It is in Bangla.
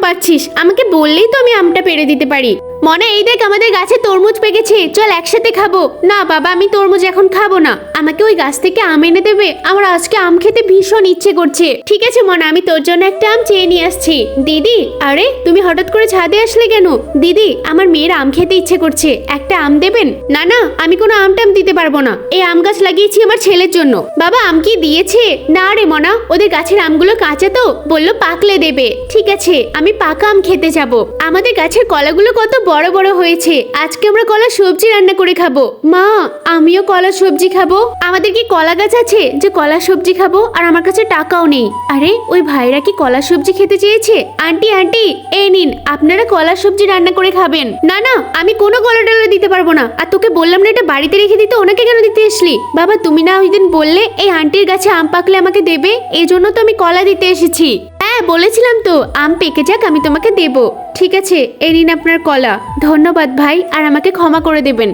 পাচ্ছিস? আমাকে বললেই তো আমি আমটা পেড়ে দিতে পারি। মনে এই দেখ আমাদের গাছে তরমুজ পেকেছে, চল একসাথে খাবো। না বাবা, আমি তরমুজ এখন খাবো না, আমাকে ওই গাছ থেকে আম এনে দেবে। আমার আজকে আম খেতে ভীষণ ইচ্ছে করছে। ঠিক আছে মনা, আমি তোর জন্য একটা আম চেয়ে নিয়ে আসছি। দিদি, আরে তুমি হঠাৎ করে ছাদে আসলে কেন? দিদি, আমার মেয়ের আম খেতে ইচ্ছে করছে, একটা আম দেবেন? না না, আমি কোনো আম টাম দিতে পারবো না, এই আম গাছ লাগিয়েছি আমার ছেলের জন্য। বাবা আম কি দিয়েছে? না রে মনা, ওদের গাছের আমগুলো কাঁচা তো, বললো পাকলে দেবে। ঠিক আছে, আমি পাকা আম খেতে যাবো। আমাদের গাছের কলাগুলো কত বড় বড় হয়েছে, আজকে আমরা কলা সবজি রান্না করে খাবো। মা, আমিও কলা সবজি খাবো। আমাদের কি কলা গাছ আছে যে কলা সবজি খাবো? আর আমার কাছে টাকাও নেই। আরে ওই ভাইরা কি কলা সবজি খেতে চেয়েছে? আন্টি আন্টি, এই নিন, আপনারা কলা সবজি রান্না করে খাবেন। না না, আমি কোনো কলা টলা দিতে পারবো না। আর তোকে বললাম না এটা বাড়িতে রেখে দিতে, ওনাকে কেন দিতে আসলি? বাবা তুমি না ওই দিন বললে এই আন্টির গাছে আম পাকলে আমাকে দেবে, এই জন্য তো আমি কলা দিতে এসেছি। হ্যাঁ বলেছিলাম তো, আম পেকে যাক আমি তোমাকে দেব। ঠিক আছে, এই নিন আপনার কলা। ধন্যবাদ ভাই, আর আমাকে ক্ষমা করে দেবেন।